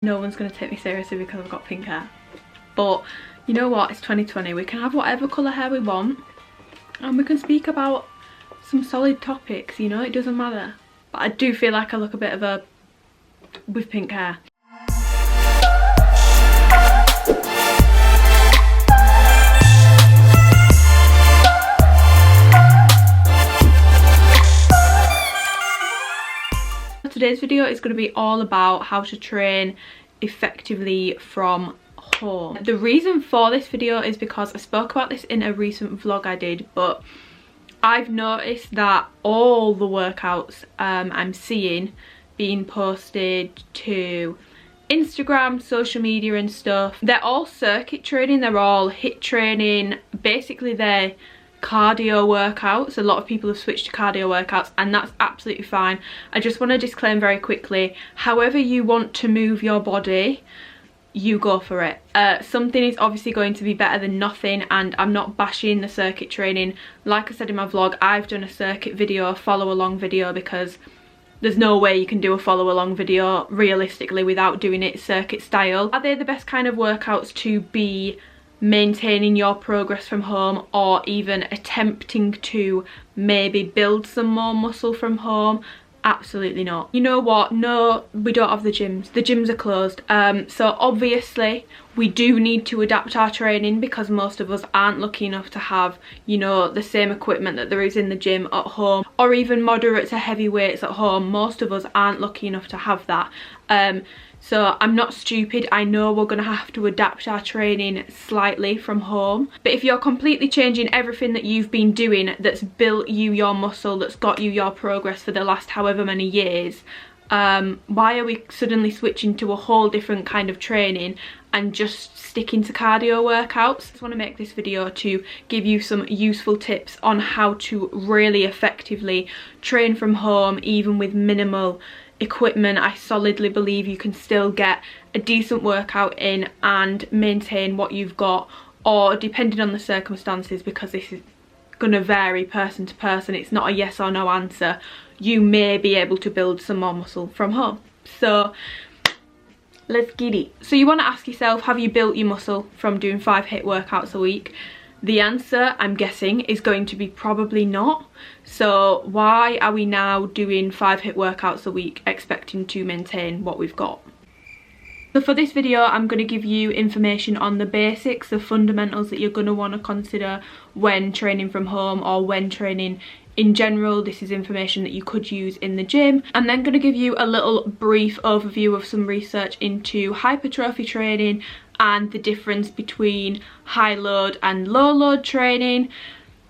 No one's going to take me seriously because I've got pink hair. But you know what, it's 2020, we can have whatever colour hair we want and we can speak about some solid topics, you know, it doesn't matter. But I do feel like I look a bit of a with pink hair. Today's video is going to be all about how to train effectively from home. The reason for this video is because I spoke about this in a recent vlog I did, but I've noticed that all the workouts I'm seeing being posted to Instagram, social media and stuff, they're all circuit training, they're all HIIT training, basically they're cardio workouts. A lot of people have switched to cardio workouts and that's absolutely fine. I just want to disclaim very quickly, however you want to move your body, you go for it. Something is obviously going to be better than nothing, and I'm not bashing the circuit training. Like I said in my vlog, I've done a circuit video, a follow along video, because there's no way you can do a follow along video realistically without doing it circuit style. Are they the best kind of workouts to be maintaining your progress from home, or even attempting to maybe build some more muscle from home? Absolutely not. You know what, no, we don't have the gyms are closed, so obviously we do need to adapt our training because most of us aren't lucky enough to have, you know, the same equipment that there is in the gym at home, or even moderate to heavy weights at home. Most of us aren't lucky enough to have that. So I'm not stupid, I know we're going to have to adapt our training slightly from home. But if you're completely changing everything that you've been doing that's built you your muscle, that's got you your progress for the last however many years, why are we suddenly switching to a whole different kind of training and just sticking to cardio workouts? I just want to make this video to give you some useful tips on how to really effectively train from home, even with minimal equipment. I solidly believe you can still get a decent workout in and maintain what you've got, or depending on the circumstances, because this is going to vary person to person, it's not a yes or no answer, you may be able to build some more muscle from home. So let's get it. So you want to ask yourself, have you built your muscle from doing 5 HIIT workouts a week? The answer, I'm guessing, is going to be probably not. So why are we now doing 5 HIIT workouts a week expecting to maintain what we've got? So for this video, I'm going to give you information on the basics, the fundamentals that you're going to want to consider when training from home or when training in general. This is information that you could use in the gym. I'm then going to give you a little brief overview of some research into hypertrophy training and the difference between high load and low load training,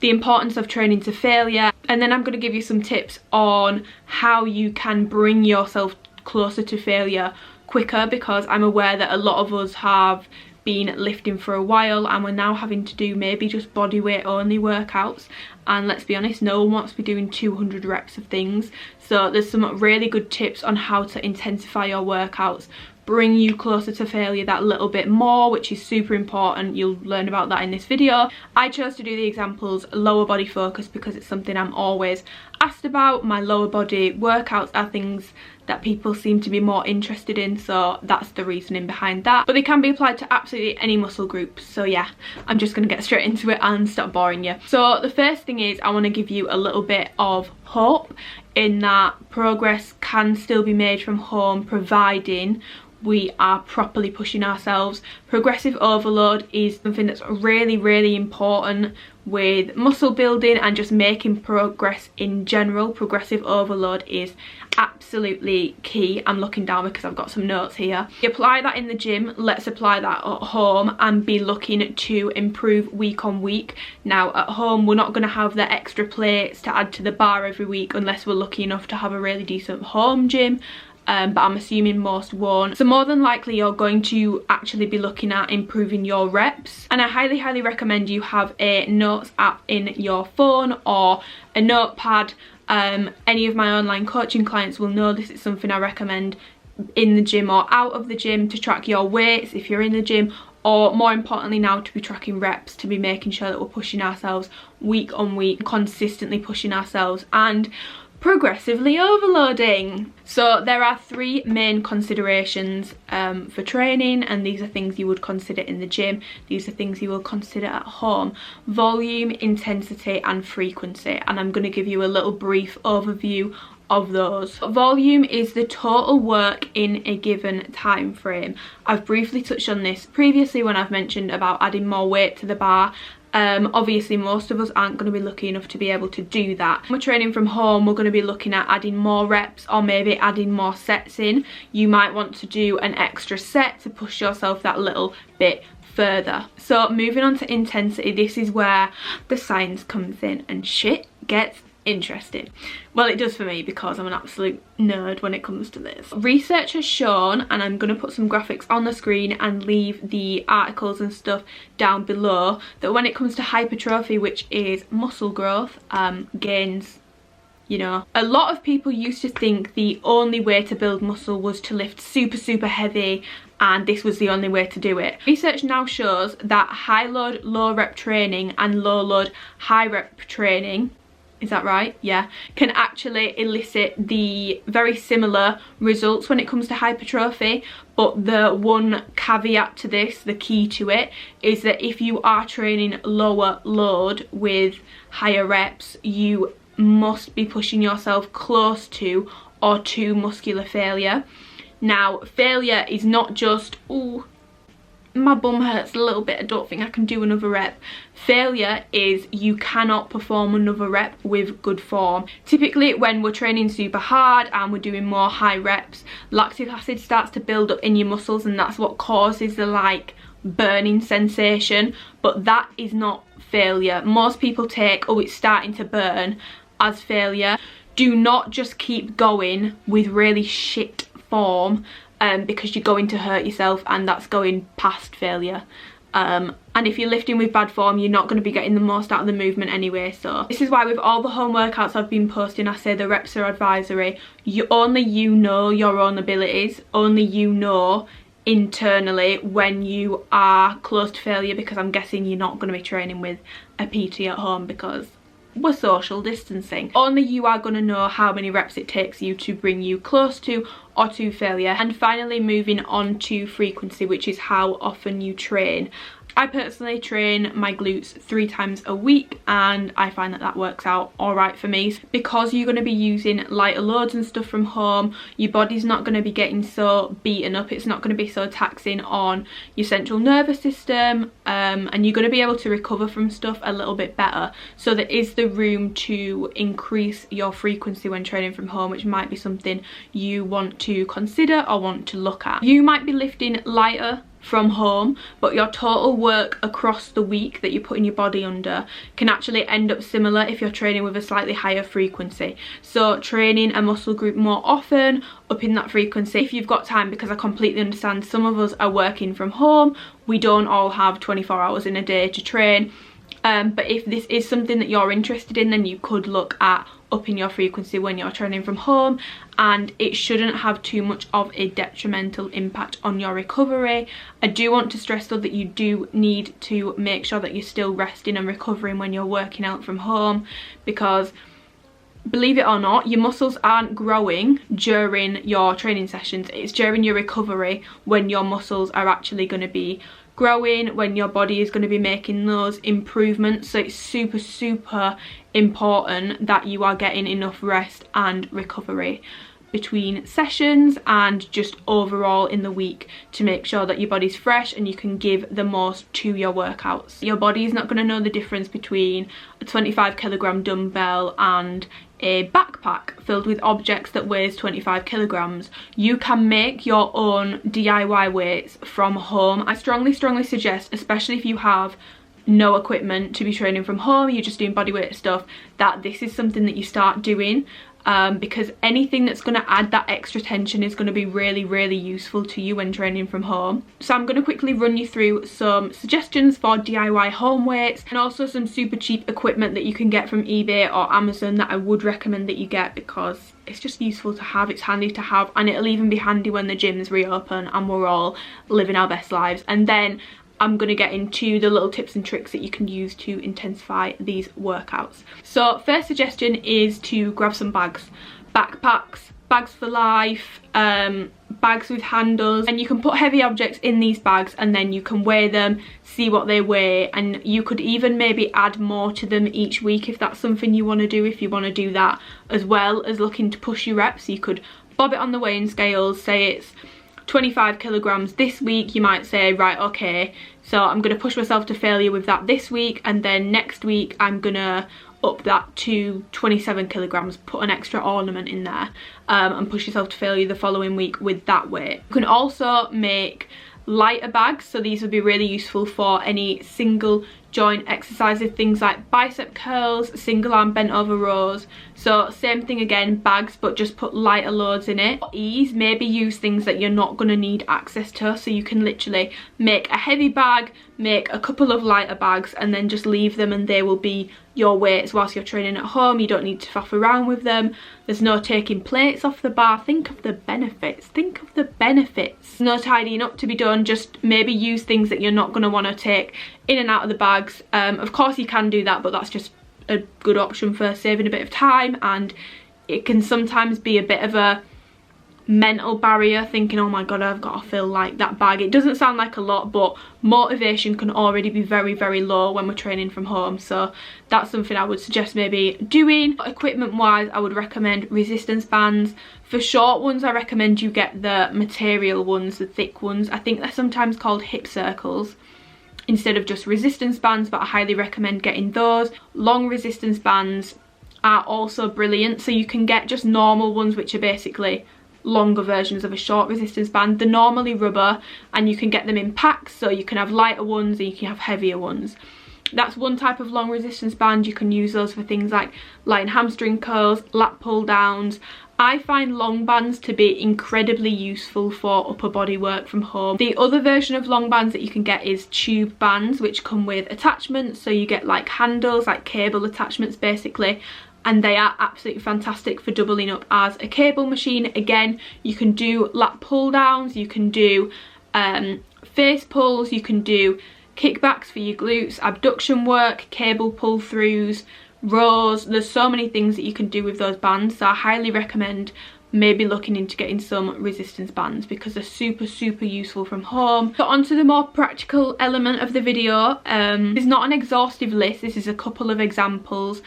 the importance of training to failure, and then I'm going to give you some tips on how you can bring yourself closer to failure quicker, because I'm aware that a lot of us have been lifting for a while and we're now having to do maybe just body weight only workouts, and let's be honest, no one wants to be doing 200 reps of things. So there's some really good tips on how to intensify your workouts, bring you closer to failure that little bit more, which is super important. You'll learn about that in this video. I chose to do the examples lower body focused because it's something I'm always asked about. My lower body workouts are things that people seem to be more interested in, so that's the reasoning behind that. But they can be applied to absolutely any muscle groups. So yeah, I'm just gonna get straight into it and stop boring you. So the first thing is, I want to give you a little bit of hope in that progress can still be made from home, providing we are properly pushing ourselves. Progressive overload is something that's really important with muscle building and just making progress in general. Progressive overload is absolutely key. I'm looking down because I've got some notes here. You apply that in the gym, let's apply that at home and be looking to improve week on week. Now at home we're not going to have the extra plates to add to the bar every week unless we're lucky enough to have a really decent home gym. But I'm assuming most won't. So more than likely you're going to actually be looking at improving your reps, and I highly recommend you have a notes app in your phone or a notepad. Any of my online coaching clients will know this is something I recommend in the gym or out of the gym, to track your weights if you're in the gym, or more importantly now to be tracking reps, to be making sure that we're pushing ourselves week on week, consistently pushing ourselves. And progressively overloading. So there are 3 main considerations for training, and these are things you would consider in the gym. These are things you will consider at home: volume, intensity and frequency. And I'm going to give you a little brief overview of those. Volume is the total work in a given time frame. I've briefly touched on this previously when I've mentioned about adding more weight to the bar. Obviously most of us aren't going to be lucky enough to be able to do that. When we're training from home, we're going to be looking at adding more reps or maybe adding more sets in. You might want to do an extra set to push yourself that little bit further. So moving on to intensity, this is where the science comes in and shit gets interesting. Well, it does for me because I'm an absolute nerd when it comes to this. Research has shown, and I'm going to put some graphics on the screen and leave the articles and stuff down below, that when it comes to hypertrophy, which is muscle growth, gains, you know, a lot of people used to think the only way to build muscle was to lift super heavy, and this was the only way to do it. Research now shows that high load low rep training and low load high rep training, is that right? Yeah, can actually elicit the very similar results when it comes to hypertrophy. But the one caveat to this, the key to it, is that if you are training lower load with higher reps, you must be pushing yourself close to or to muscular failure. Now, failure is not just, ooh, my bum hurts a little bit, I don't think I can do another rep. Failure is you cannot perform another rep with good form. Typically when we're training super hard and we're doing more high reps, lactic acid starts to build up in your muscles, and that's what causes the like burning sensation. But that is not failure. Most people take, oh, it's starting to burn, as failure. Do not just keep going with really shit form because you're going to hurt yourself, and that's going past failure. And if you're lifting with bad form, you're not going to be getting the most out of the movement anyway. So this is why with all the home workouts I've been posting, I say the reps are advisory. Only you know your own abilities, only you know internally when you are close to failure, because I'm guessing you're not going to be training with a PT at home because we're social distancing. Only you are going to know how many reps it takes you to bring you close to or to failure. And finally, moving on to frequency, which is how often you train. I personally train my glutes 3 times a week, and I find that that works out alright for me. Because you're going to be using lighter loads and stuff from home, your body's not going to be getting so beaten up, it's not going to be so taxing on your central nervous system, and you're going to be able to recover from stuff a little bit better. So there is the room to increase your frequency when training from home, which might be something you want to consider or want to look at. You might be lifting lighter from home, but your total work across the week that you're putting your body under can actually end up similar if you're training with a slightly higher frequency. So training a muscle group more often, upping that frequency if you've got time, because I completely understand some of us are working from home, we don't all have 24 hours in a day to train. But if this is something that you're interested in, then you could look at upping your frequency when you're training from home, and it shouldn't have too much of a detrimental impact on your recovery. I do want to stress though that you do need to make sure that you're still resting and recovering when you're working out from home, because believe it or not, your muscles aren't growing during your training sessions. It's during your recovery when your muscles are actually going to be growing, when your body is going to be making those improvements. So it's super important that you are getting enough rest and recovery between sessions and just overall in the week to make sure that your body's fresh and you can give the most to your workouts. Your body is not going to know the difference between a 25kg dumbbell and a backpack filled with objects that weighs 25 kilograms. You can make your own DIY weights from home. I strongly suggest, especially if you have no equipment to be training from home, you're just doing bodyweight stuff, that this is something that you start doing, because anything that's going to add that extra tension is going to be really useful to you when training from home. So I'm going to quickly run you through some suggestions for DIY home weights, and also some super cheap equipment that you can get from eBay or Amazon that I would recommend that you get, because it's just useful to have, it's handy to have, and it'll even be handy when the gyms reopen and we're all living our best lives. And then I'm going to get into the little tips and tricks that you can use to intensify these workouts. So first suggestion is to grab some bags, backpacks, bags for life, bags with handles, and you can put heavy objects in these bags and then you can weigh them, see what they weigh, and you could even maybe add more to them each week if that's something you want to do. If you want to do that as well as looking to push your reps, you could bob it on the weighing scales, say it's 25 kilograms this week. You might say, right, okay, so I'm going to push myself to failure with that this week, and then next week I'm gonna up that to 27 kilograms, put an extra ornament in there, and push yourself to failure the following week with that weight. You can also make lighter bags, so these would be really useful for any single joint exercises, things like bicep curls, single arm bent over rows. So same thing again, bags, but just put lighter loads in it. For ease, maybe use things that you're not going to need access to, so you can literally make a heavy bag, make a couple of lighter bags, and then just leave them and they will be your weights whilst you're training at home. You don't need to faff around with them. There's no taking plates off the bar. Think of the benefits, think of the benefits. No tidying up to be done, just maybe use things that you're not going to want to take in and out of the bags. Of course you can do that, but that's just a good option for saving a bit of time, and it can sometimes be a bit of a mental barrier thinking, oh my god, I've got to fill like that bag. It doesn't sound like a lot, but motivation can already be very, very low when we're training from home, so that's something I would suggest maybe doing. Equipment wise, I would recommend resistance bands. For short ones, I recommend you get the material ones, the thick ones. I think they're sometimes called hip circles instead of just resistance bands, but I highly recommend getting those. Long resistance bands are also brilliant, so you can get just normal ones, which are basically longer versions of a short resistance band. They're normally rubber and you can get them in packs, so you can have lighter ones and you can have heavier ones. That's one type of long resistance band. You can use those for things like light hamstring curls, lat pull downs. I find long bands to be incredibly useful for upper body work from home. The other version of long bands that you can get is tube bands, which come with attachments, so you get like handles, like cable attachments basically, and they are absolutely fantastic for doubling up as a cable machine. Again, you can do lat pull downs, you can do face pulls, you can do kickbacks for your glutes, abduction work, cable pull throughs, rows. There's so many things that you can do with those bands, so I highly recommend maybe looking into getting some resistance bands because they're super, super useful from home. So onto the more practical element of the video. It's not an exhaustive list, this is a couple of examples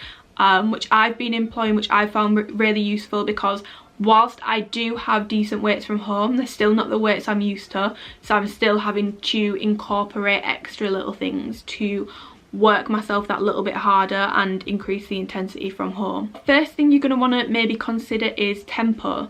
which I've been employing, which I found really useful, because whilst I do have decent weights from home, they're still not the weights I'm used to, so I'm still having to incorporate extra little things to work myself that little bit harder and increase the intensity from home. First thing you're going to want to maybe consider is tempo.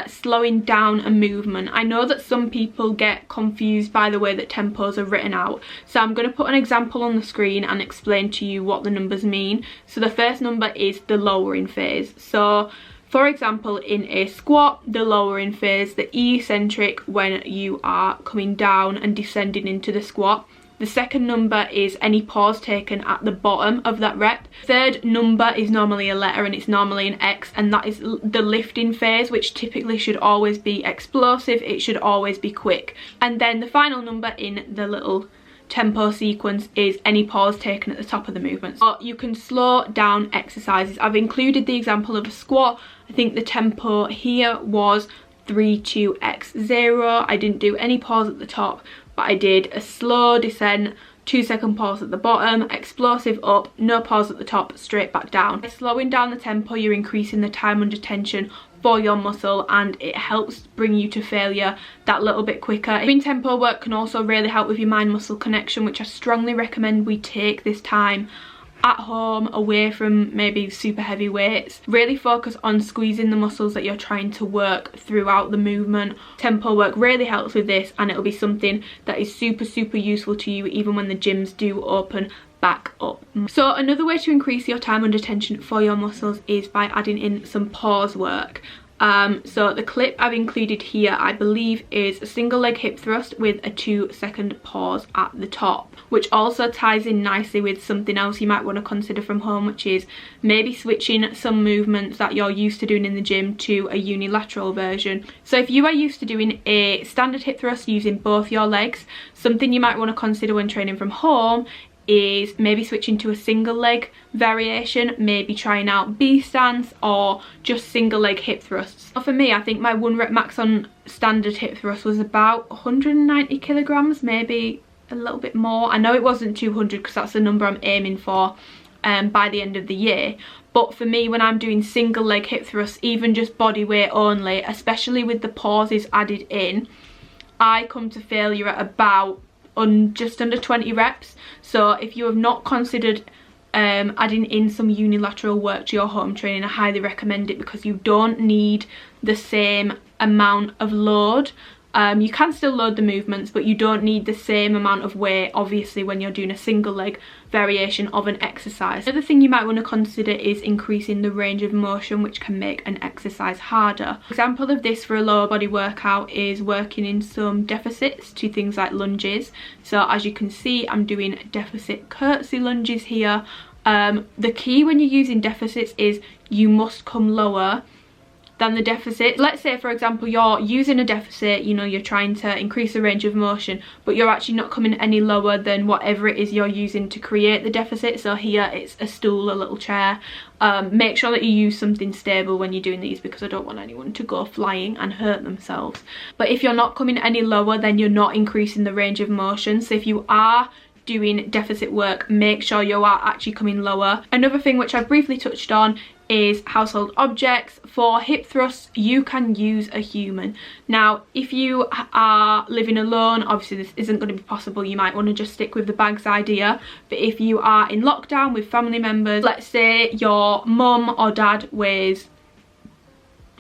Slowing down a movement. I know that some people get confused by the way that tempos are written out, so I'm going to put an example on the screen and explain to you what the numbers mean. So the first number is the lowering phase. So for example, in a squat, the lowering phase, the eccentric when you are coming down and descending into the squat. The second number is any pause taken at the bottom of that rep. Third number is normally a letter and it's normally an X, and that is the lifting phase, which typically should always be explosive. It should always be quick. And then the final number in the little tempo sequence is any pause taken at the top of the movement. So you can slow down exercises. I've included the example of a squat. I think the tempo here was 3-2-x-0. I didn't do any pause at the top, but I did a slow descent, 2-second pause at the bottom, explosive up, no pause at the top, straight back down. By slowing down the tempo, you're increasing the time under tension for your muscle, and it helps bring you to failure that little bit quicker. Doing tempo work can also really help with your mind-muscle connection, which I strongly recommend we take this time at home, away from maybe super heavy weights. Really focus on squeezing the muscles that you're trying to work throughout the movement. Tempo work really helps with this, and it'll be something that is super, super useful to you even when the gyms do open back up. So another way to increase your time under tension for your muscles is by adding in some pause work. So the clip I've included here, I believe, is a single leg hip thrust with a 2-second pause at the top, which also ties in nicely with something else you might want to consider from home, which is maybe switching some movements that you're used to doing in the gym to a unilateral version. So if you are used to doing a standard hip thrust using both your legs, something you might want to consider when training from home is maybe switching to a single leg variation, maybe trying out B stance or just single leg hip thrusts. For me, I think my 1 rep max on standard hip thrust was about 190 kilograms, maybe a little bit more. I know it wasn't 200 because that's the number I'm aiming for by the end of the year. But for me, when I'm doing single leg hip thrusts, even just body weight only, especially with the pauses added in, I come to failure at about just under 20 reps. So if you have not considered adding in some unilateral work to your home training, I highly recommend it, because you don't need the same amount of load. You can still load the movements, but you don't need the same amount of weight, obviously, when you're doing a single leg variation of an exercise. Another thing you might want to consider is increasing the range of motion, which can make an exercise harder. An example of this for a lower body workout is working in some deficits to things like lunges. So as you can see, I'm doing deficit curtsy lunges here. The key when you're using deficits is you must come lower than the deficit. Let's say, for example, you're using a deficit, you know, you're trying to increase the range of motion, but you're actually not coming any lower than whatever it is you're using to create the deficit. So here it's a stool, a little chair. Make sure that you use something stable when you're doing these, because I don't want anyone to go flying and hurt themselves. But if you're not coming any lower, then you're not increasing the range of motion. So if you are doing deficit work, make sure you are actually coming lower. Another thing which I've briefly touched on is household objects. For hip thrusts, you can use a human. Now, if you are living alone, obviously this isn't going to be possible. You might want to just stick with the bags idea. But if you are in lockdown with family members, let's say your mum or dad weighs,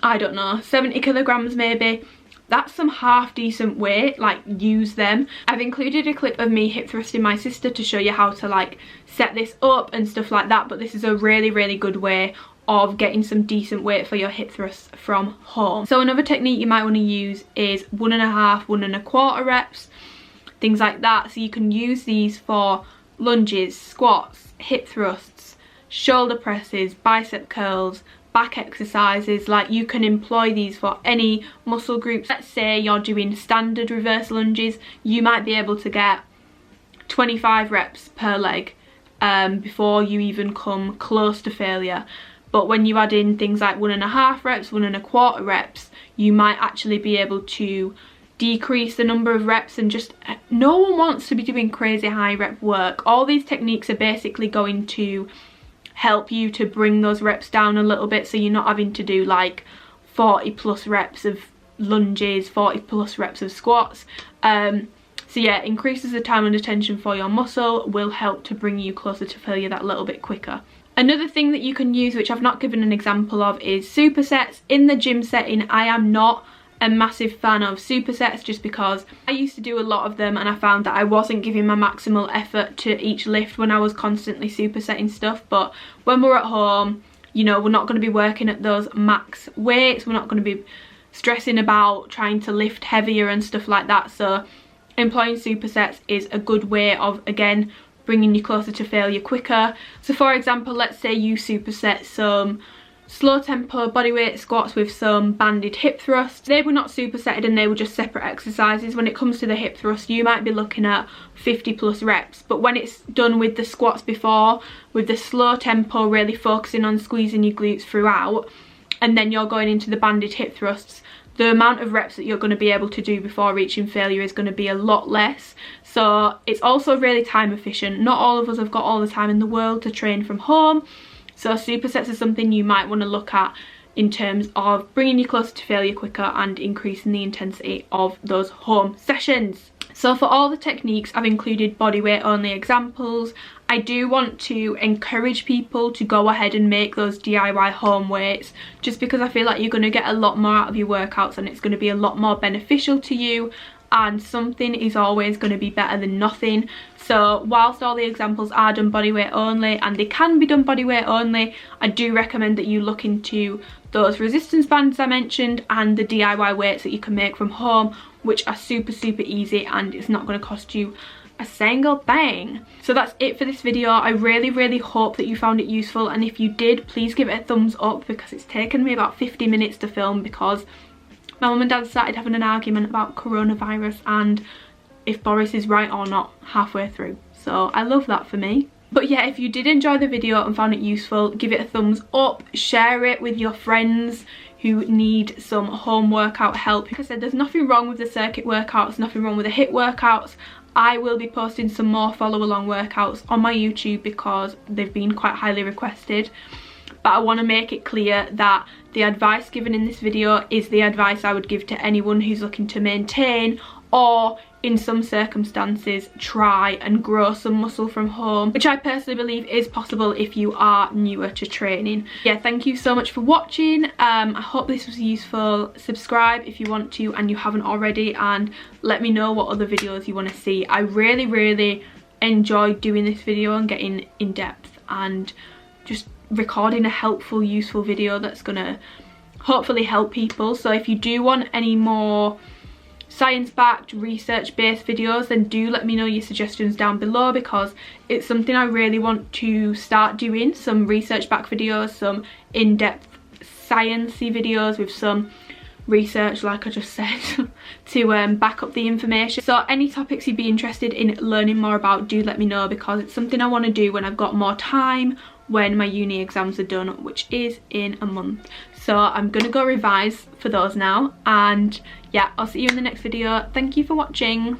I don't know, 70 kilograms maybe, that's some half decent weight. Like, use them. I've included a clip of me hip thrusting my sister to show you how to like set this up and stuff like that, but this is a really good way of getting some decent weight for your hip thrusts from home. So another technique you might want to use is 1.5, 1.25 reps, things like that. So you can use these for lunges, squats, hip thrusts, shoulder presses, bicep curls, back exercises. Like, you can employ these for any muscle groups. Let's say you're doing standard reverse lunges, you might be able to get 25 reps per leg before you even come close to failure. But when you add in things like 1.5 reps, 1.25 reps, you might actually be able to decrease the number of reps. And just, no one wants to be doing crazy high rep work. All these techniques are basically going to help you to bring those reps down a little bit, so you're not having to do like 40 plus reps of lunges, 40 plus reps of squats. So yeah, increases the time under tension for your muscle, will help to bring you closer to failure that little bit quicker. Another thing that you can use, which I've not given an example of, is supersets. In the gym setting, I am not a massive fan of supersets, just because I used to do a lot of them and I found that I wasn't giving my maximal effort to each lift when I was constantly supersetting stuff. But when we're at home, you know, we're not going to be working at those max weights, we're not going to be stressing about trying to lift heavier and stuff like that. So employing supersets is a good way of, again, bringing you closer to failure quicker. So for example, let's say you superset some slow tempo bodyweight squats with some banded hip thrusts. They were not supersetted and they were just separate exercises. When it comes to the hip thrust, you might be looking at 50 plus reps, but when it's done with the squats before, with the slow tempo, really focusing on squeezing your glutes throughout, and then you're going into the banded hip thrusts, the amount of reps that you're going to be able to do before reaching failure is going to be a lot less. So it's also really time efficient. Not all of us have got all the time in the world to train from home, so supersets is something you might want to look at in terms of bringing you closer to failure quicker and increasing the intensity of those home sessions. So for all the techniques, I've included bodyweight only examples. I do want to encourage people to go ahead and make those DIY home weights, just because I feel like you're going to get a lot more out of your workouts and it's going to be a lot more beneficial to you. and something is always going to be better than nothing. So whilst all the examples are done body weight only, and they can be done body weight only, I do recommend that you look into those resistance bands I mentioned and the DIY weights that you can make from home, which are super easy, and it's not going to cost you a single thing. So that's it for this video. I really hope that you found it useful, and if you did, please give it a thumbs up, because it's taken me about 50 minutes to film because my mum and dad started having an argument about coronavirus and if Boris is right or not halfway through. So I love that for me. But yeah, if you did enjoy the video and found it useful, give it a thumbs up, share it with your friends who need some home workout help. Like I said, there's nothing wrong with the circuit workouts, nothing wrong with the HIIT workouts. I will be posting some more follow along workouts on my YouTube because they've been quite highly requested. But I want to make it clear that the advice given in this video is the advice I would give to anyone who's looking to maintain, or in some circumstances try and grow some muscle from home, which I personally believe is possible if you are newer to training. Yeah, thank you so much for watching. I hope this was useful. Subscribe if you want to and you haven't already, and let me know what other videos you want to see. I really enjoyed doing this video and getting in depth and just recording a helpful, useful video that's gonna hopefully help people. So if you do want any more science-backed, research-based videos, then do let me know your suggestions down below, because it's something I really want to start doing, some research-backed videos, some in-depth sciencey videos with some research, like I just said, to back up the information. So any topics you'd be interested in learning more about, do let me know, because it's something I want to do when I've got more time, when my uni exams are done, which is in a month. So I'm gonna go revise for those now, and yeah, I'll see you in the next video. Thank you for watching.